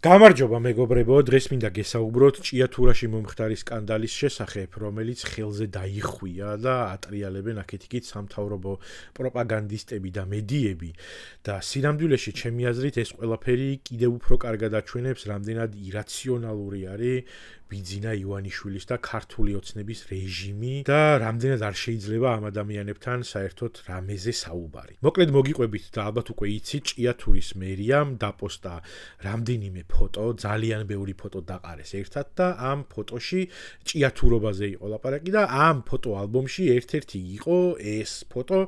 გამარჯობა მეგობრებო, დღეს მინდა გესაუბროთ ჭიათურაში მომხდარი სკანდალის შესახებ, რომელიც ხელზე დაიხვია და ატრიალებენ აქეთ-იქით სამთავრობო პროპაგანდისტები და მედიები და სინამდვილეში ჩემი აზრით ეს ყველაფერი კიდევ უფრო კარგად აჩვენებს, რამდენად ირაციონალური არის ბიძინა ივანიშვილის და ქართული ოცნების რეჟიმი და რამდენად არ შეიძლება ამ ადამიანებთან საერთოდ რამეზე საუბარი. მოკლედ მოგიყვებით და ალბათ უკვე იცით, ჭიათურის მერიამ დაპოსტა რამდენიმე ფოტო, ძალიან ბევრი ფოტო დაყარეს ერთად და ამ ფოტოში ჭიათურობაზე იყო ლაპარაკი და ამ ფოტო ალბომში ერთ-ერთი იყო ეს ფოტო,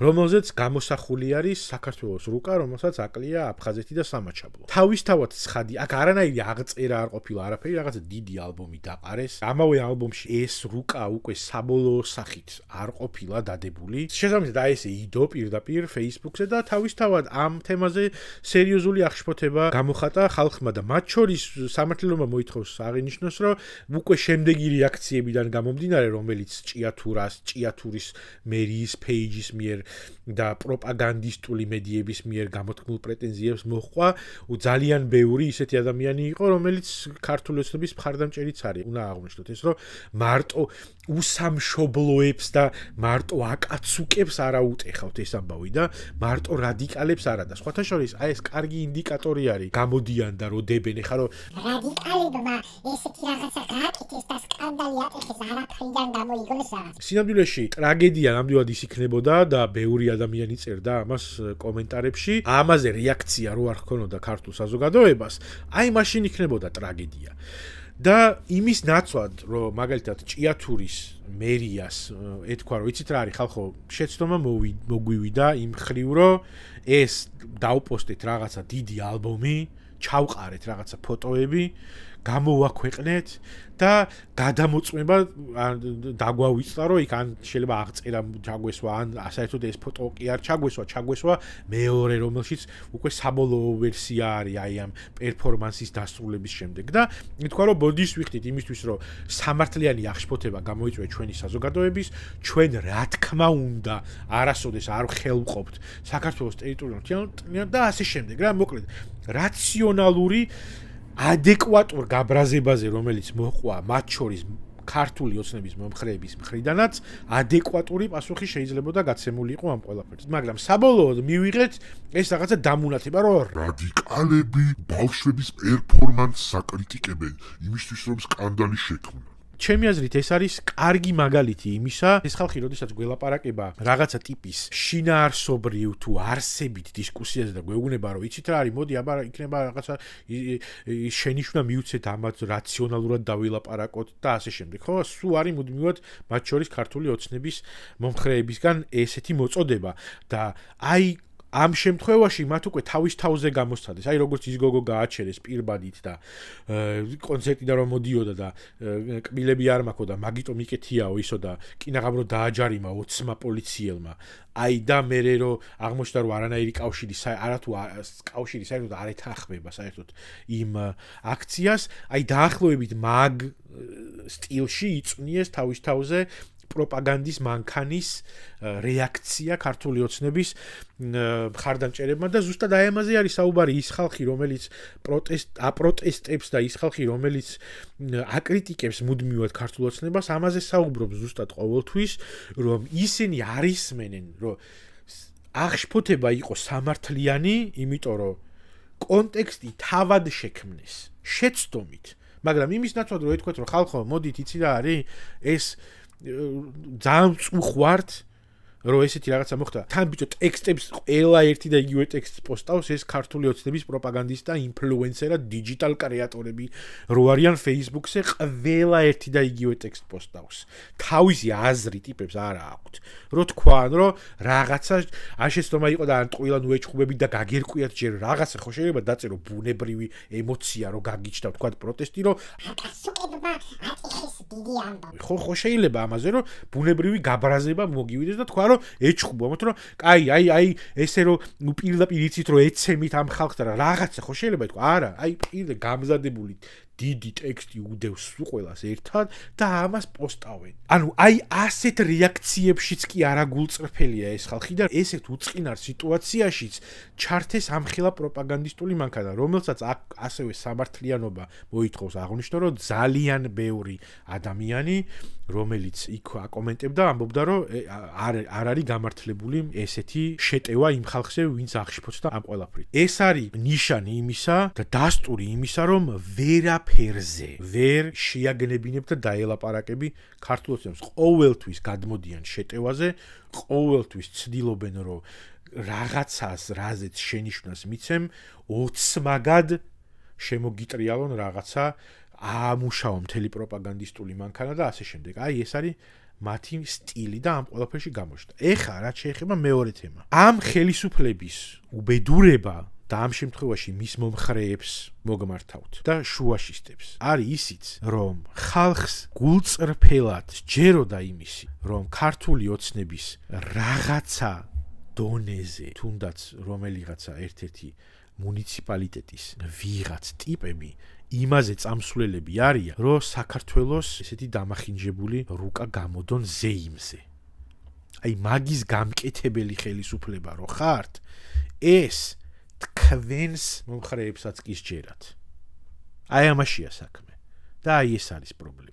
რომელზეც გამოსახული არის საქართველოს რუკა, რომელსაც აკლია აფხაზეთი და სამაჩაბლო. თავისთავად ცხადი, აქ არანაირი აღწერა არ ყოფილა არაფერი, რაღაცა დიდი ალბომი დაყარეს. ამავე ალბომში ეს რუკა უკვე საბოლოო სახით არ ყოფილა დადებული. შესაბამისად აი ესე იდო პირდაპირ Facebook-ზე და თავისთავად ამ თემაზე სერიოზული აღშფოთება გამოხატა ხალხმა და მათ შორის სამართლიანობა მოითხოვს აღინიშნოს, რომ უკვე შემდეგი რეაქციებიდან გამომდინარე, რომელიც ჭიათურის მერიის პეიჯის მიერ და პროპაგანდისტული მედიების მიერ გამოთქმულ პრეტენზიებს მოჰყვა, ძალიან ბევრი ისეთი ადამიანი იყო, რომელიც ქართული ოცნების მხარდამჭერიც არის. უნდა აღვნიშნოთ ეს, რომ მარტო უსამშობლოებს და მარტო აკაცუკებს არ აუტეხავთ ეს ამბავი და მარტო რადიკალებს არა და სხვათა შორის აი ეს კარგი ინდიკატორი არის გამოდიან და როდებენ ეხლა რომ რადიკალებმა ესეთი რაღაცა გააკეთეს და სკანდალი აკეთეს არაფრიდან გამოიგონეს რაღაც. სინამდვილეში ტრაგედია ნამდვილად ის იქნებოდა და ბევრი ადამიანი წერდა ამას კომენტარებში. ამაზე რეაქცია რო არ ჰქონოდა ქართულ საზოგადოებას, აი მაშინ იქნებოდა ტრაგედია. და იმის ნაცვლად, რომ მაგალითად ჭიათურის მერიას ეთქვა, რომ იცით რა არის ხალხო, შეცდომა მოგვივიდა იმ ხრივ, რომ ეს დაუპოსტეთ რაღაცა დიდი ალბომი, ჩავყარეთ რაღაცა ფოტოები, გამოვაქვეყნეთ და გადამოწმება დაგვავიწყდა, რომ იქ ან შეიძლება აღწერა ჩაგვესვა, ან საერთოდ ეს ფოტო კი არ ჩაგვესვა მეორე, რომელშიც უკვე საბოლოო ვერსია არის აი ამ პერფორმანსის დასრულების შემდეგ და ითქვა, რომ ბოდის ვიხდით იმისთვის, რომ სამართლიანი აღშფოთება გამოიწვია ჩვენი საზოგადოების, ჩვენ რა თქმა უნდა არასოდეს არ ხელვყოფთ საქართველოს ტერიტორიულ და ასე შემდეგ რა, მოკლედ რაციონალური ადეკვატურ გაბრაზებაზე, რომელიც მოჰყვა მათ შორის ქართული ოცნების მომხრეების მხრიდანაც, ადეკვატური პასუხი შეიძლებოდა გაცემული იყო ამ ყველაფერს. მაგრამ საბოლოოდ მივიღეთ ეს რაღაცა დამუნათება, რომ რადიკალები ბავშვების პერფორმანსს აკრიტიკებენ იმისთვის, რომ სკანდალი შექმნან. ჩემი აზრით ეს არის კარგი მაგალითი იმისა, ეს ხალხი როდესაც გველაპარაკება რაღაცა ტიპის შინაარსობრივ თუ არსებით დისკუსიაზე და გვეუბნება, რომ იცით რა არის, მოდი აბა იქნება რაღაცა შენიშვნა მივცეთ ამათ რაციონალურად დავილაპარაკოთ და ასე შემდეგ. ხო, სულ არის მუდმივად მათ შორის ქართული ოცნების მომხრეებისგან ესეთი მოწოდება და აი ამ შემთხვევაში მათ უკვე თავის თავზე გამოსცადეს. აი როგორც ის გოგო გააჩერეს პირბადით და კონცერტიდან რომ მოდიოდა და კბილები არ მაქვს და მაგიტომ იკეთიაო ისო და კინაღამ რომ დააჯარიმა 20 პოლიციელმა. აი და მერე რომ აღმოჩნდა რომ არანაირი კავშირი კავშირი საერთოდ არ ეთანხმება საერთოდ იმ აქციას, აი დაახლოებით მაგ სტილში იწვნიეს თავის თავზე პროპაგანდის მანქანის რეაქცია ქართული ოცნების მხარდამჭერებმა და ზუსტად აი ამაზე არის საუბარი. ის ხალხი, რომელიც აპროტესტებს და ის ხალხი, რომელიც აკრიტიკებს მუდმივად ქართულ ოცნებას, ამაზე საუბრობს ზუსტად ყოველთვის, რომ ისინი არისმენენ, რომ აღშფოთება იყო სამართლიანი, იმიტომ რომ კონტექსტი თავად შექმნეს შეცდომით. მაგრამ იმის ნაცვლად რომ ეთქვათ, რომ ხალხო, მოდით იცი რა არის, ეს ძალიან წუხვართ, რომ ესეთი რაღაცა მოხდა. თან ბიჭო ტექსტებს ყველა ერთი და იგივე ტექსტს პოსტავს ეს ქართული ოცნების პროპაგანდისტი და ინფლუენსერი და დიჯიტალ კრეატორები, რო არიან Facebook-ზე, ყველა ერთი და იგივე ტექსტს პოსტავს. თავისი აზრი ტიპებს არა აქვთ. რო თქვან, რომ რაღაცა შეცდომა იყო და ან ტყუილად უეჩხუბებით და გაგერკვიათ ჯერ რაღაცა ხო შეიძლება დაწერო ბუნებრივი ემოცია, რო გაგიჩნდა თქვა პროტესტი, რომ აკაცუკებმა აკეთეს დიდი ამბავი. ხო შეიძლება ამაზე რომ ბუნებრივი გაბრაზება მოგივიდეს და თქვა რომ ეჩხუბო, ამათ რომ აი ესე რომ პირდაპირ იცით რომ ეცემით ამ ხალხს და რაღაცა ხო შეიძლება თქვა არა, აი პირდაპირ გამზადებული დიდი ტექსტი უდევს ყველას ერთად და ამას პოსტავენ. ანუ აი ასეთ რეაქციებშიც კი არა გულწრფელია ეს ხალხი და ესეთ უწყინარ სიტუაციაშიც ჩართეს ამხელა პროპაგანდისტული მანქანა, რომელსაც ასევე სამართლიანობა მოითხოვს აღნიშნო, რომ ძალიან ბევრი ადამიანი, რომელიც იქ აკომენტებდა, ამბობდა, რომ არ არის გამართლებული ესეთი შეტევა იმ ხალხზე, ვინც აღშიფოცდა ამ ყველაფრით. ეს არის ნიშანი იმისა და დასტური იმისა, რომ ვერაფერზე ვერ შეაგნებინებ და დაელაპარაკები ქართულებს. ყოველთვის გადმოდიან შეტევაზე, ყოველთვის ცდილობენ, რომ რაღაცას, რაზეც შენიშვნას მიცემ, ოცმაგად შემოგიტრიალონ რაღაცა, ამუშაო მთელი პროპაგანდისტული მანქანა და ასე შემდეგ. აი ეს არის მათი სტილი და ამ ყველაფერში გამოჩნდა. ეხლა რაც შეეხება მეორე თემა. ამ ხელისუფლების უბედურება და ამ შემთხვევაში მის მომხრეებს მოგმართავთ და შუაშისტებს. არის ისიც, რომ ხალხს გულწრფელად ჯეროდა იმისი, რომ ქართული ოცნების რაღაცა დონეზე, თუნდაც რომელიღაცა ერთ-ერთი მუნიციპალიტეტის ვიღაც ტიპები იმაზე წამსვლელები არიან, რომ საქართველოს ესეთი დამახინჯებული რუკა გამოდონ ზეიმზე. აი მაგის გამკეთებელი ხელისუფლება რო ხართ, ეს თქვენს მომხრეებსაც კი სჯერათ. აი ამაშია საქმე. და აი ეს არის პრობლემა.